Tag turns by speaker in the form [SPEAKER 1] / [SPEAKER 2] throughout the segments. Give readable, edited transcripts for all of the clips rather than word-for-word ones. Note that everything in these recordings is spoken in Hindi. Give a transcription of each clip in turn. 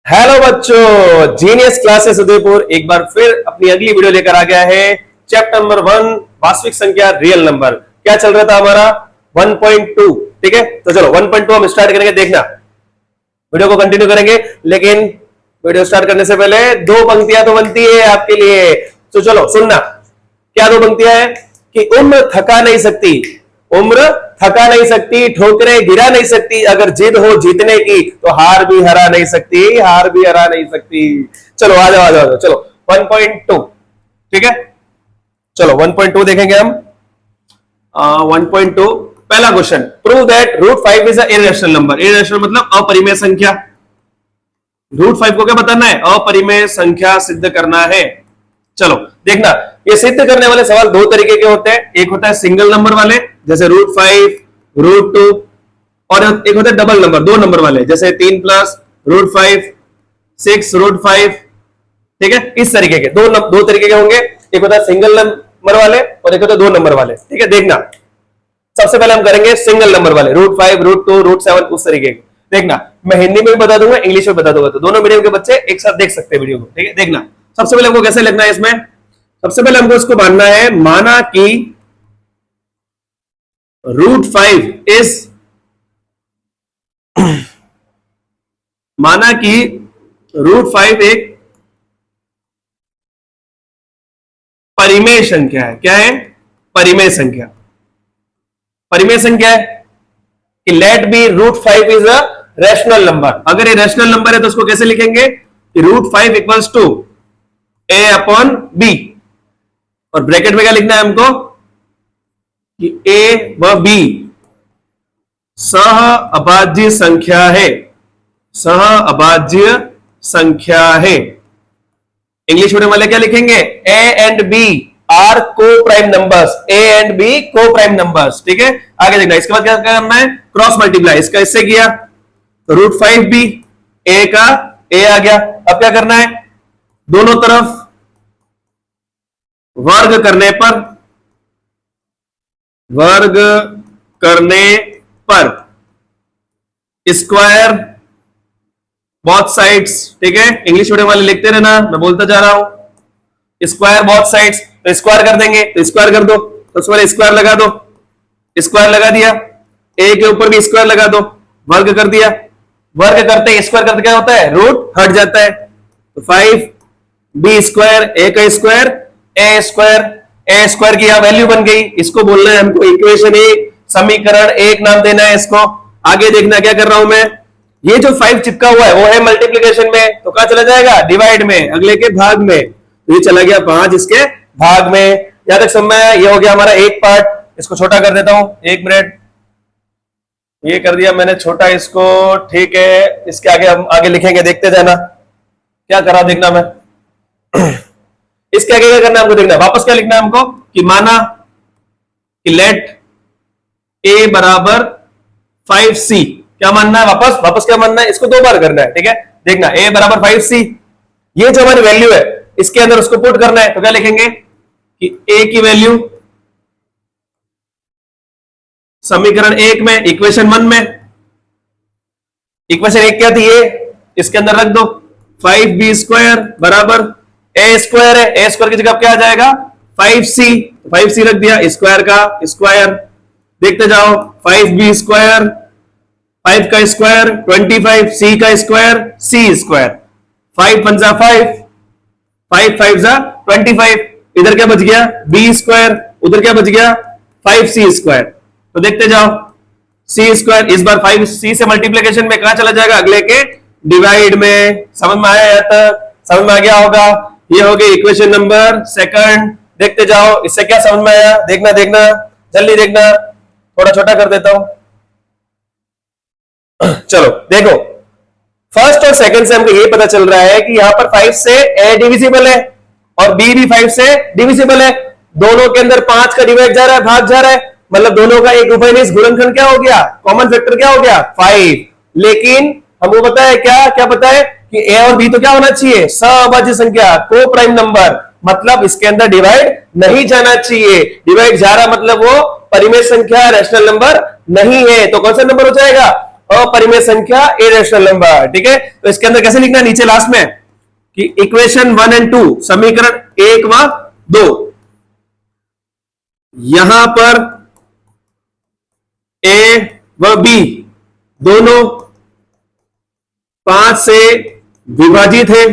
[SPEAKER 1] हेलो बच्चों, जीनियस क्लासेस उदयपुर एक बार फिर अपनी अगली वीडियो लेकर आ गया है। चैप्टर नंबर 1 वास्तविक संख्या रियल नंबर। क्या चल रहा था हमारा 1.2। ठीक है, तो चलो 1.2 हम स्टार्ट करेंगे। देखना, वीडियो को कंटिन्यू करेंगे, लेकिन वीडियो स्टार्ट करने से पहले दो पंक्तियां तो बनती है आपके लिए। तो चलो सुनना, क्या दो पंक्तियां हैं कि उम्र थका नहीं सकती, उम्र थका नहीं सकती, ठोकरें गिरा नहीं सकती, अगर जिद हो जीतने की तो हार भी हरा नहीं सकती, हार भी हरा नहीं सकती। चलो आ जाओ आ जाओ, चलो 1.2। ठीक है, चलो 1.2 देखेंगे हम। 1.2 पहला question, prove that root 5 is irrational number. Irrational मतलब अपरिमेय संख्या। रूट 5 को क्या बताना है? अपरिमेय संख्या सिद्ध करना है। चलो देखना, ये सिद्ध करने वाले सवाल दो तरीके के होते हैं। एक होता है सिंगल नंबर वाले, जैसे रूट 5, रूट 2, और एक होता है डबल नंबर, दो नंबर वाले, जैसे 3 प्लस रूट 5, 6 रूट 5। ठीक है, इस तरीके के दो तरीके के होंगे। एक होता है सिंगल नंबर वाले और एक होता है दो नंबर वाले। ठीक है, देखना सबसे पहले हम करेंगे सिंगल नंबर वाले, रूट 5, रूट 2, रूट 7, उस तरीके के। देखना, मैं हिंदी में भी बता दूंगा, इंग्लिश में बता दूंगा, तो दोनों मीडियम के बच्चे एक साथ देख सकते हैं वीडियो को। ठीक है, देखना सबसे पहले हमको कैसे लिखना है इसमें। सबसे पहले हमको इसको मानना है, माना कि रूट 5 इज, माना कि रूट 5 एक परिमेय संख्या है। क्या है? परिमेय संख्या। परिमेय संख्या है कि let be root 5 is a rational number. अगर ये रैशनल नंबर है तो उसको कैसे लिखेंगे कि root 5 equals to a upon b, और ब्रैकेट में क्या लिखना है हमको कि a व b सह अभाज्य संख्या है, सह अभाज्य संख्या है। इंग्लिश मीडियम वाले क्या लिखेंगे? a एंड b आर को prime numbers, a and b को प्राइम नंबर्स। ठीक है, आगे देखना, इसके बाद क्या करना है? क्रॉस मल्टीप्लाई, इसका इससे किया तो रूट 5 b, a का a आ गया। अब क्या करना है? दोनों तरफ वर्ग करने पर, वर्ग करने पर स्क्वायर बोथ साइड्स। ठीक है, इंग्लिश मीडियम वाले लिखते रहना, मैं बोलता जा रहा हूं। स्क्वायर बोथ साइड्स, तो स्क्वायर कर देंगे, तो स्क्वायर कर दो, तो उसके बाद स्क्वायर लगा दो, स्क्वायर लगा दिया, ए के ऊपर भी स्क्वायर लगा दो, वर्ग कर दिया। वर्ग करते स्क्वायर करते क्या होता है? रूट हट जाता है। तो 5 बी स्क्वायर, ए का स्क्वायर, ए स्क्वायर, ए स्क्वायर की यहां वैल्यू बन गई। इसको बोलना है हमको इक्वेशन 1, समीकरण 1 नाम देना है इसको। आगे देखना क्या कर रहा हूं मैं, ये जो 5 चिपका हुआ है वो है मल्टीप्लीकेशन में, तो कहां चला जाएगा? डिवाइड में, अगले के भाग में। तो ये चला गया 5 इसके भाग में। यहां तक समझ में आया? ये हो गया हमारा एक पार्ट। इसको छोटा कर देता हूं, 1 मिनट। ये कर दिया मैंने छोटा इसको। ठीक है, इसके आगे हम आगे लिखेंगे, देखते जाना क्या करा, देखना मैं। इसके आगे क्या करना है हमको, देखना वापस क्या लिखना है हमको कि माना कि लेट a बराबर 5c। क्या मानना है? वापस वापस क्या मानना है? इसको दो बार करना है। ठीक है, देखना a बराबर 5c, ये जो हमारी वैल्यू है इसके अंदर उसको पुट करना है। तो क्या लिखेंगे कि a की वैल्यू समीकरण 1 में, इक्वेशन 1 में, इक्वेशन 1 क्या थी? ये इसके अंदर रख दो, 5b स्क्वायर बराबर ए स्क्वायर है, ए स्क्वायर की जगह क्या आ जाएगा? 5c, 5c रख दिया, स्क्वायर का स्क्वायर। देखते जाओ, 5b स्क्वायर, 5 का स्क्वायर 25, c का स्क्वायर c स्क्वायर, 5 1 जा 5, 5 5 जा 25। इधर क्या बच गया? b स्क्वायर, उधर क्या बच गया? 5c square. तो देखते जाओ, c स्क्वायर इस बार 5c से मल्टीप्लीकेशन में कहां चला जाएगा? अगले के डिवाइड में। समझ में आया? समझ में आ गया होगा। ये हो गई इक्वेशन नंबर 2। देखते जाओ, इससे क्या समझ में आया? देखना देखना, जल्दी देखना, थोड़ा छोटा कर देता हूं। चलो देखो, फर्स्ट और सेकंड से हमको ये पता चल रहा है कि यहां पर 5 से a डिविजिबल है और b भी 5 से डिविजिबल है। दोनों के अंदर 5 का डिवाइड जा रहा है, भाग जा रहा है, मतलब दोनों का एक उभयनिष्ठ गुणनखंड क्या हो गया? कॉमन फैक्टर क्या हो गया? 5। लेकिन हमको पता है क्या क्या पता है कि a और b तो क्या होना चाहिए? सहअभाज्य संख्या, को प्राइम नंबर, मतलब इसके अंदर डिवाइड नहीं जाना चाहिए। डिवाइड जा रहा मतलब वो परिमेय संख्या, रैशनल नंबर नहीं है। तो कौन सा नंबर हो जाएगा? अपरिमेय संख्या इरेशनल नंबर। ठीक है, तो इसके अंदर कैसे लिखना है नीचे लास्ट में कि इक्वेशन 1 एंड 2, समीकरण 1 व 2, यहां पर ए व बी दोनों 5 से विभाजित है,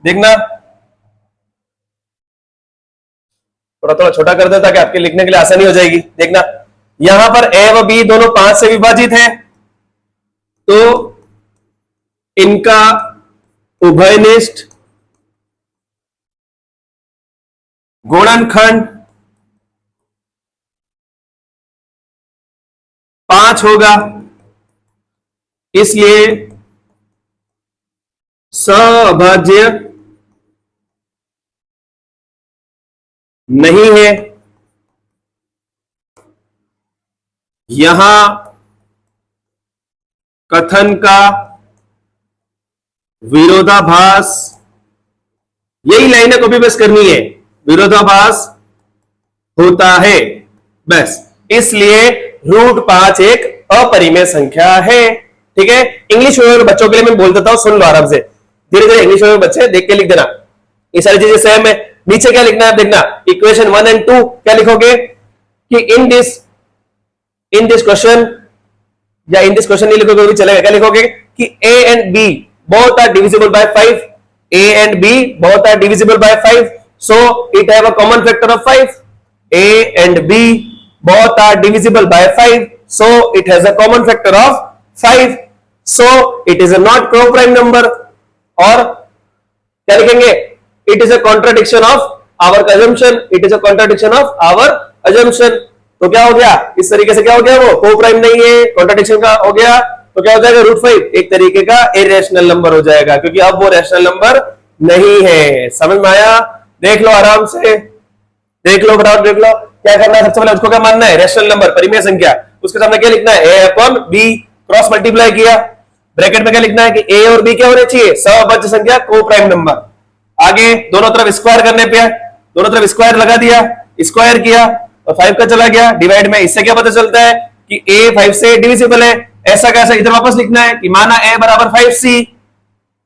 [SPEAKER 1] देखना थोड़ा थोड़ा छोटा कर दे ताकि आपके लिखने के लिए आसानी हो जाएगी। देखना यहां पर ए व बी दोनों 5 से विभाजित है, तो इनका उभयनिष्ठ गुणनखंड 5 होगा, इसलिए सअभाज्य नहीं है। यहां कथन का विरोधाभास, यही लाइनें कॉपी पेस्ट करनी है, विरोधाभास होता है बस, इसलिए √5 एक अपरिमेय संख्या है। ठीक है, इंग्लिश मीडियम के बच्चों के लिए मैं बोल देता हूं, सुन लो आराम से, धीरे धीरे इंग्लिश मीडियम बच्चे देख के लिख देना, ये सारी चीजें सेम है। नीचे क्या लिखना है देखना, इक्वेशन 1 एंड 2 क्या लिखोगे कि इन दिस क्वेश्चन, या इन दिस क्वेश्चन नहीं लिखोगे भी चलेगा, क्या लिखोगे कि a and b both are divisible by 5, a and b both are divisible by 5, so it have a common factor of 5, a and b both are divisible by 5, so it has a common factor of 5, so it is a not co-prime number, और क्या लिखेंगे, it is a contradiction of our assumption, it is a contradiction of our assumption। तो क्या हो गया, इस तरीके से क्या हो गया, वो co-prime नहीं है, contradiction का हो गया, तो क्या हो जाएगा √5 एक तरीके का इरेशनल नंबर हो जाएगा, क्योंकि अब वो रैशनल नंबर नहीं है। समझ में आया, देख लो आराम से, देख लो फटाफट, देख लो क्या करना है। सबसे पहले उसको क्या मानना है, रैशनल नंबर परिमेय संख्या, उसके सामने क्या लिखना है, a upon b, cross multiply किया, ब्रैकेट में क्या लिखना है कि a और b क्या होने चाहिए, सअभाज्य संख्या, को प्राइम नंबर। आगे दोनों तरफ स्क्वायर करने पे, दोनों तरफ स्क्वायर लगा दिया, स्क्वायर किया और 5 का चला गया डिवाइड में, इससे क्या पता चलता है कि a 5 से डिविजिबल है। ऐसा कैसा, इधर वापस लिखना है कि माना a बराबर 5c,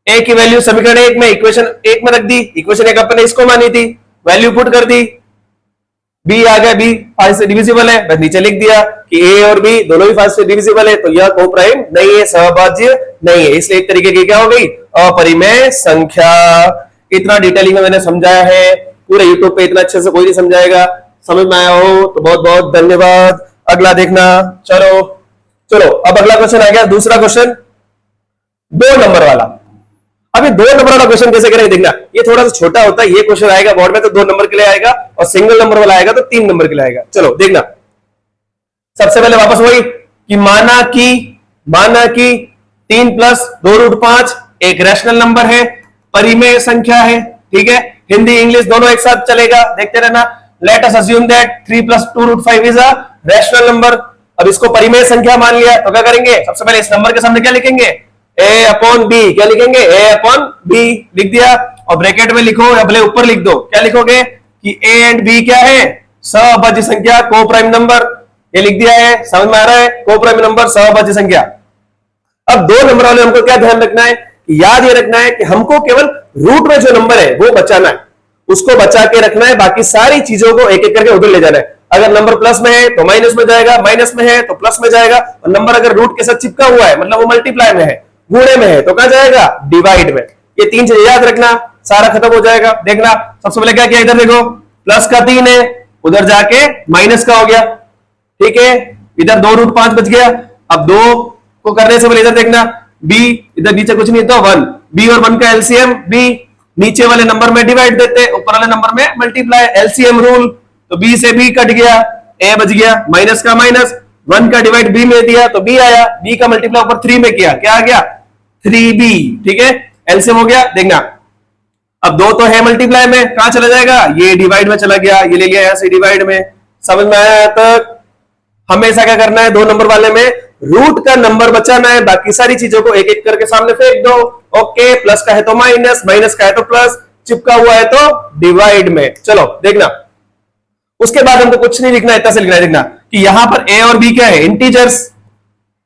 [SPEAKER 1] a की वैल्यू समीकरण 1 में, इक्वेशन 1 में रख दी, इक्वेशन 1 अपन ने इसको मानी थी, वैल्यू पुट कर दी, b आ गया, b 5 से डिविजिबल है, बस नीचे लिख दिया कि a और b दोनों भी 5 से डिविजिबल है, तो यह को प्राइम नहीं है, सहभाज्य नहीं है, इसलिए एक तरीके की क्या हो गई, अपरिमेय संख्या। इतना डिटेलिंग में मैंने समझाया है, पूरे यूट्यूब पे इतना अच्छे से कोई नहीं समझाएगा। समझ में आया हो तो बहुत बहुत धन्यवाद। अगला देखना, चलो अब अगला क्वेश्चन आ गया, दूसरा क्वेश्चन 2 नंबर वाला। अभी 2 नंबर वाला क्वेश्चन कैसे करेंगे देखना, ये थोड़ा सा छोटा होता है, ये क्वेश्चन आएगा बोर्ड में तो 2 नंबर के लिए आएगा, और सिंगल नंबर वाला आएगा तो 3 नंबर के लिए आएगा। चलो देखना, सबसे पहले वापस वही कि माना कि 3 + 2√5 एक रैशनल नंबर है, परिमेय संख्या है। ठीक है, हिंदी इंग्लिश दोनों एक साथ चलेगा, देखते रहना। Let us assume that 3 + 2√5 is a rational number. अब इसको परिमेय संख्या मान लिया तो क्या करेंगे, सबसे पहले इस नंबर के सामने क्या लिखेंगे, a अपॉन b, क्या लिखेंगे, a अपॉन b लिख दिया, और ब्रैकेट में लिखो या भले ऊपर लिख दो, क्या लिखोगे कि a एंड b क्या है, सहभाज्य संख्या, को प्राइम नंबर, ये लिख दिया है। समझ में आ रहा है, को प्राइम नंबर, सहभाज्य संख्या। अब 2 नंबर वाले हमको क्या ध्यान रखना है, याद ये रखना है कि हमको केवल रूट में जो नंबर है वो बचाना है, उसको बचा के रखना है, बाकी सारी चीजों को एक एक करके उधर ले जाना है। अगर नंबर प्लस में है तो माइनस में जाएगा, माइनस में है तो प्लस में जाएगा, और नंबर अगर रूट के साथ चिपका हुआ है मतलब वो मल्टीप्लाई में है, गुणे में है, तो कहां जाएगा, डिवाइड में। ये 3 चीजें याद रखना, सारा खत्म हो जाएगा। देखना सबसे पहले क्या किया, इधर देखो प्लस का 3 है, उधर जाके माइनस का हो गया। ठीक है, इधर 2√5 बच गया। अब 2 को करने से पहले इधर देखना, b, इधर नीचे कुछ नहीं तो 1, b और 1 का एलसीएम b, नीचे वाले नंबर में डिवाइड देते, ऊपर वाले नंबर में मल्टीप्लाई, एलसीएम रूल, तो b से b कट गया, a बच गया, माइनस का माइनस, 1 का डिवाइड b में दिया तो b आया, b का मल्टीप्लाई ऊपर 3 में किया, क्या आ गया, 3b। ठीक है, एलसीएम हो गया। देखना अब 2 तो है मल्टीप्लाई में, कहां चला जाएगा, ये डिवाइड में चला गया, ये ले लिया यहां से डिवाइड में। समझ में आया तक? हमेशा क्या करना है, 2 नंबर वाले में रूट का नंबर बचाना है, बाकी सारी चीजों को एक एक करके सामने फेंक दो। ओके, प्लस का है तो माइनस, माइनस का है तो प्लस, चिपका हुआ है तो डिवाइड में। चलो देखना, उसके बाद हमको कुछ नहीं लिखना, इतना से लिखना है। देखना कि यहां पर ए और बी क्या है, इंटीजर्स,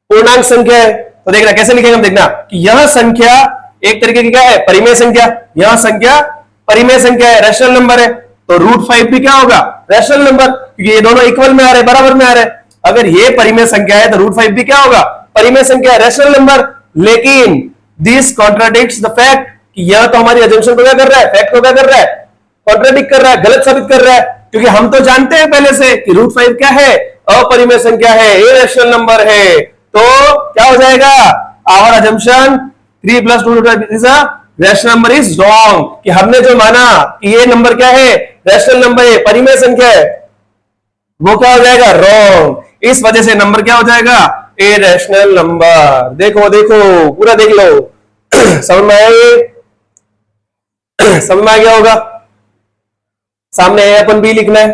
[SPEAKER 1] पूर्णांक संख्या है। तो देखना कैसे लिखेंगे हम, देखना कि यह संख्या एक तरीके की क्या है, परिमेय संख्या, यह संख्या परिमेय संख्या है, रैशनल नंबर है। तो √5 भी क्या होगा, रैशनल नंबर, क्योंकि ये दोनों इक्वल में आ रहे, बराबर में आ रहे। अगर ये परिमेय संख्या है तो √5 भी क्या होगा, परिमेय संख्या, रैशनल नंबर। लेकिन दिस कॉन्ट्राडिक्ट्स द फैक्ट, कि यह तो हमारी अजम्पशन को क्या कर रहा है, फैक्ट को क्या कर रहा है, कॉन्ट्राडिक्ट कर रहा है, गलत साबित कर रहा है। क्योंकि हम तो जानते हैं पहले से कि √5 क्या है, अपरिमेय संख्या है, इरेशनल नंबर है। तो क्या हो जाएगा, our assumption 3 + 2 is a rational number is wrong, कि हमने जो माना कि ये नंबर क्या है, रैशनल नंबर है, परिमेय संख्या है, वो क्या हो जाएगा, रॉन्ग। इस वजह से नंबर क्या हो जाएगा, इरेशनल नंबर। देखो देखो पूरा देख लो, समझ में आया, समझ में आ गया होगा। सामने ए अपन बी लिखना है,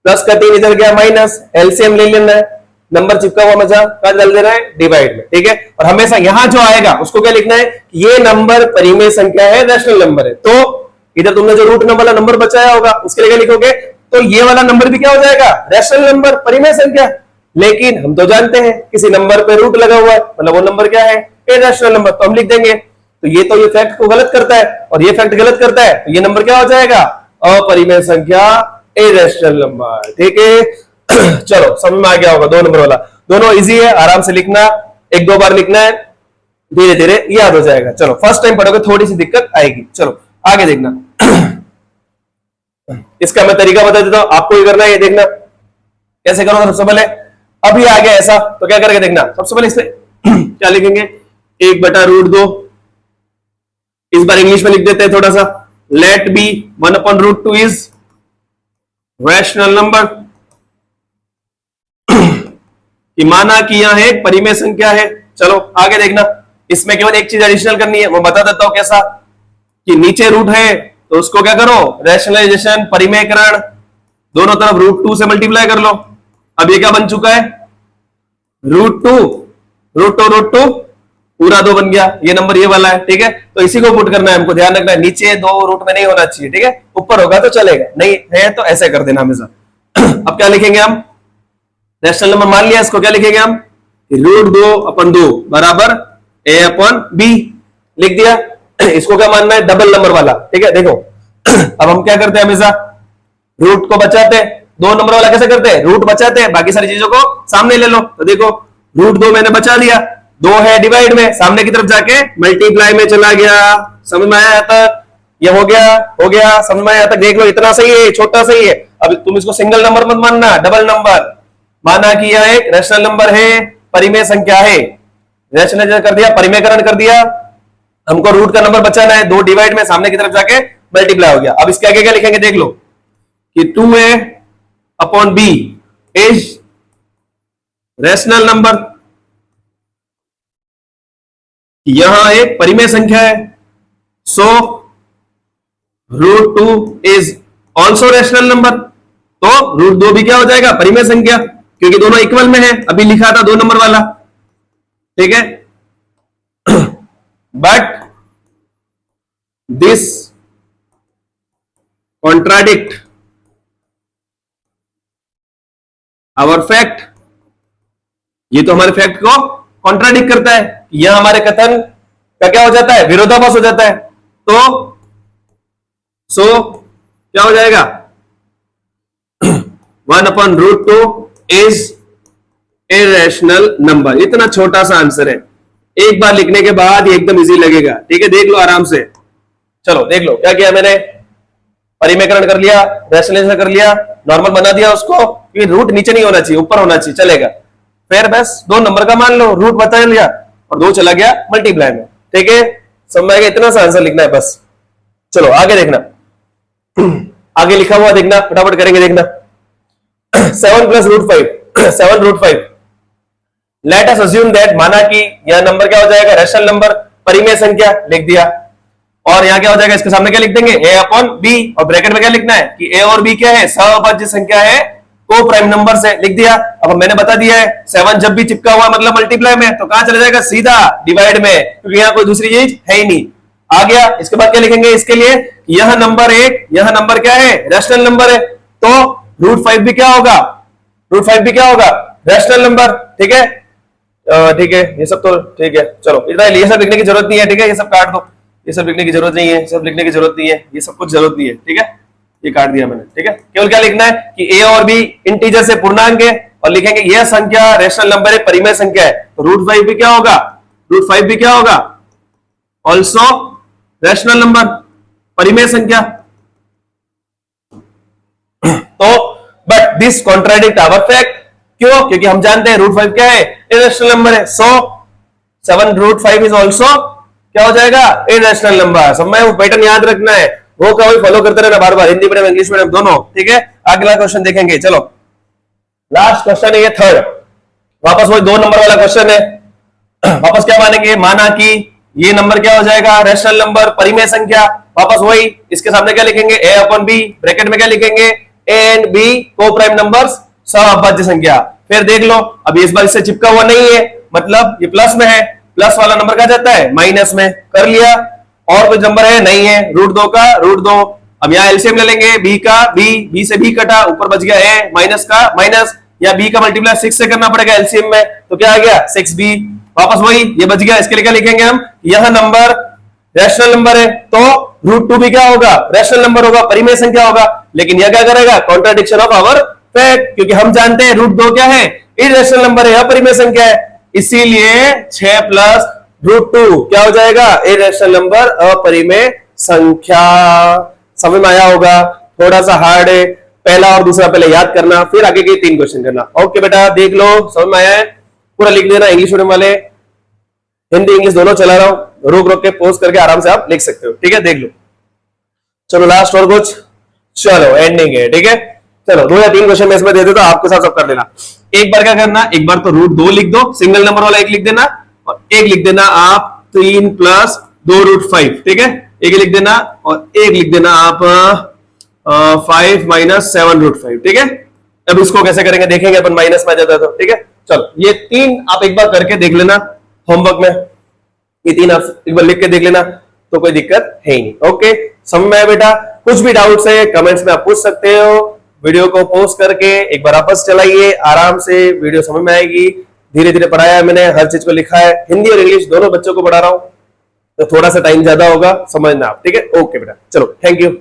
[SPEAKER 1] प्लस का 3 इधर गया माइनस, एलसीएम ले लेना है, नंबर चिपका हुआ मजा कहा डाल देना है, डिवाइड में, ठीक है। और हमेशा यहां जो आएगा उसको क्या लिखना है, ये नंबर परिमेय संख्या है, रैशनल नंबर है। तो इधर तुमने जो रूट नंबर वाला नंबर बचाया होगा उसके लिए क्या लिखोगे, तो ये वाला नंबर भी क्या हो जाएगा, रैशनल नंबर, परिमेय संख्या। लेकिन हम तो जानते हैं किसी नंबर पे रूट लगा हुआ है, मतलब वो नंबर क्या है, इरेशनल नंबर, तो हम लिख देंगे। तो ये तो ये फैक्ट को गलत करता है और ये फैक्ट गलत करता है, तो ये नंबर क्या हो जाएगा, अपरिमेय संख्या, इरेशनल नंबर, ठीक है। चलो समझ में आ गया होगा, 2 नंबर वाला, दोनों इजी है, आराम से लिखना, 1-2 बार लिखना है, धीरे धीरे याद हो जाएगा। चलो फर्स्ट टाइम पढ़ोगे थोड़ी सी दिक्कत आएगी। चलो आगे देखना, इसका मैं तरीका बता देता हूं, आपको ही करना है, ये देखना कैसे करो। सबसे पहले अभी आ गया ऐसा, तो क्या करके देखना, सबसे पहले इसमें क्या लिखेंगे, 1/√2, इस बार इंग्लिश में लिख देते हैं थोड़ा सा, let be 1/√2 is rational number, कि माना कि यह एक परिमेय संख्या है। चलो आगे देखना, इसमें केवल एक चीज एडिशनल करनी है, वो बता देता हूं कैसा, कि नीचे रूट है तो उसको क्या करो, रैशनलाइजेशन, परिमेयकरण, दोनों तरफ √2 से मल्टीप्लाई कर लो। अब ये क्या बन चुका है, √2 पूरा 2 बन गया, ये नंबर ये वाला है, ठीक है। तो इसी को पुट करना है हमको, ध्यान रखना है, नीचे 2 रूट में नहीं होना चाहिए, ठीक है, ऊपर होगा तो चलेगा, नहीं है तो ऐसे कर देना हमेशा। अब क्या लिखेंगे हम, रैशनल नंबर मान लिया, इसको क्या लिखेंगे हम, √2/2 बराबर a/b लिख दिया। इसको क्या मानना है, डबल नंबर वाला, ठीक है। देखो अब हम क्या करते हैं, हमेशा रूट को बचाते हैं, 2 नंबर वाला कैसे करते हैं, रूट बचाते हैं, बाकी सारी चीजों को सामने ले लो। तो देखो √2 मैंने बचा दिया, 2 है डिवाइड में, सामने की तरफ जाके मल्टीप्लाई में चला गया, समझ में आया तक, ये हो गया, समझ में आया तक, देख लो इतना सही है, छोटा सही है। अब तुम इसको सिंगल नंबर मत मानना, डबल नंबर माना कि यह एक रैशनल नंबर है, परिमेय संख्या है, रैशनलाइज कर दिया, परिमेयकरण कर दिया, हमको रूट का नंबर बचाना है, 2 डिवाइड में, सामने की तरफ जाके मल्टीप्लाई हो गया। अब इसके आगे क्या लिखेंगे, देख लो कि 2a/b इज रैशनल नंबर, यहां एक परिमेय संख्या है, सो √2 इज ऑल्सो रैशनल नंबर। तो √2 भी क्या हो जाएगा, परिमेय संख्या, क्योंकि दोनों इक्वल में है, अभी लिखा था 2 नंबर वाला, ठीक है। But this contradict our fact, ये तो हमारे फैक्ट को कॉन्ट्राडिक्ट करता है, यह हमारे कथन का क्या हो जाता है, विरोधाभास हो जाता है। तो सो क्या हो जाएगा, 1/√2 इज इरेशनल नंबर। इतना छोटा सा आंसर है, एक बार लिखने के बाद ये एकदम इजी लगेगा, ठीक है, देख लो आराम से। चलो देख लो क्या किया मैंने, परिमेयकरण कर लिया, रैशनलाइजेशन कर लिया, नॉर्मल बना दिया उसको, ये रूट नीचे नहीं होना चाहिए, ऊपर होना चाहिए, चलेगा। फिर बस 2 नंबर का मान लो, रूट बता लिया और 2 चला गया मल्टीप्लाई में, ठीक है, समझ में आ गया, इतना सा आंसर लिखना है बस। चलो आगे देखना, आगे लिखा हुआ देखना, फटाफट करेंगे, देखना 7 + √5 7√5, लेट अस अज्यूम दैट, माना कि यह नंबर क्या हो जाएगा, रैशनल नंबर, परिमेय संख्या, लिख दिया। और यहां क्या हो जाएगा, इसके सामने क्या लिख देंगे, a/b, और ब्रैकेट में क्या लिखना है कि a और b क्या है, सहअभाज्य संख्या है, को प्राइम नंबर से, लिख दिया। अब मैंने बता दिया है 7 जब भी चिपका हुआ मतलब मल्टीप्लाई में, तो कहां चला जाएगा, सीधा डिवाइड में, क्योंकि यहां कोई दूसरी चीज है ही नहीं। आ गया, इसके बाद क्या लिखेंगे, इसके लिए यह नंबर 1, यह नंबर क्या है, रैशनल नंबर है, तो √5 भी क्या होगा, रूट 5 भी क्या होगा, रैशनल नंबर। ठीक है, ठीक है, ये सब तो ठीक है, चलो इतना ये सब लिखने की जरूरत नहीं है। ठीक है, ये सब काट दो, ये सब लिखने की जरूरत नहीं है, सब लिखने की जरूरत नहीं है, ये सब कुछ जरूरत नहीं है। ठीक है, ये काट दिया मैंने। ठीक है, केवल क्या लिखना है कि ए और बी इंटीजर से पूर्णांक है और लिखेंगे यह संख्या रैशनल नंबर है, परिमेय संख्या है। तो रूट 5 भी क्या होगा, रूट 5 भी क्या होगा, ऑल्सो रैशनल नंबर, परिमेय संख्या। तो but this contradict our fact, क्यों, क्योंकि हम जानते हैं रूट 5 क्या है, इरेशनल नंबर है। सो 7 रूट 5 इज ऑल्सो क्या हो जाएगा, इरेशनल नंबर। सब में वो पैटर्न याद रखना है, वो का वही फॉलो करते रहना बार बार, हिंदी मीडियम इंग्लिश मीडियम दोनों। ठीक है, अगला क्वेश्चन देखेंगे। चलो लास्ट क्वेश्चन है ये थर्ड, वापस वही 2 नंबर वाला क्वेश्चन है। वापस क्या मानेंगे, माना कि ये नंबर क्या हो जाएगा, रैशनल नंबर, परिमेय संख्या। वापस वही, इसके सामने क्या लिखेंगे, a अपॉन बी, ब्रैकेट में क्या लिखेंगे, a एंड b को प्राइम नंबर्स, सहअभाज्य संख्या। फिर देख लो, अब इस बार इससे चिपका हुआ नहीं है, मतलब ये प्लस में है, प्लस वाला नंबर कहा जाता है माइनस में, कर लिया। और कोई नंबर है नहीं है, रूट 2 का रूट 2। अब यहाँ एलसीएम ले लेंगे, b का b से b कटा, ऊपर बच गया a, माइनस का माइनस, या b का मल्टीप्लाई 6 से करना पड़ेगा एलसीएम में, तो क्या आ गया 6b। वापस वही, ये बच गया, इसके लिए क्या लिखेंगे हम, यह नंबर रैशनल नंबर है, तो रूट 2 भी क्या होगा, रैशनल नंबर होगा, परिमेय संख्या होगा। लेकिन यह क्या करेगा, कॉन्ट्राडिक्शन ऑफ आवर फैक्ट, क्योंकि हम जानते हैं रूट 2 क्या है, इरेशनल नंबर है, अपरिमेय संख्या है। इसीलिए 6 प्लस रूट 2 क्या हो जाएगा, इरेशनल नंबर, अपरिमेय संख्या। समझ में आया होगा, थोड़ा सा हार्ड है, पहला और दूसरा पहले याद करना, फिर आगे के 3 क्वेश्चन करना। ओके बेटा, देख लो, समझ में आया है, पूरा लिख देना। इंग्लिश मीडियम वाले हिंदी इंग्लिश दोनों चला रहा हूं, रोक रोक के पोस्ट करके आराम से आप लिख सकते हो। ठीक है, देख लो। चलो लास्ट और कुछ, चलो एंडिंग है। ठीक है, चलो 2 या 3 क्वेश्चन में इसमें दे देता, आपके साथ सब कर लेना। एक बार क्या करना, एक बार तो रूट 2 लिख दो, सिंगल नंबर वाला एक लिख देना, और एक लिख देना आप 3 प्लस 2 रूट 5। ठीक है, एक लिख देना, और एक लिख देना आप 5 माइनस 7 रूट 5। ठीक है, अब इसको कैसे करेंगे देखेंगे अपन, माइनस में आ जाता है तो। ठीक है, चलो ये 3 आप एक बार करके देख लेना होमवर्क में, ये 3 आप एक बार लिख के देख लेना, तो कोई दिक्कत है ही नहीं। ओके, समझ में आया बेटा? कुछ भी डाउट्स है कमेंट्स में आप पूछ सकते हो। वीडियो को पॉज करके एक बार वापस चलाइए, आराम से वीडियो समझ में आएगी। धीरे धीरे पढ़ाया है मैंने, हर चीज को लिखा है, हिंदी और इंग्लिश दोनों बच्चों को पढ़ा रहा हूं, तो थोड़ा सा टाइम ज्यादा होगा, समझना आप। ठीक है, ओके बेटा, चलो थैंक यू।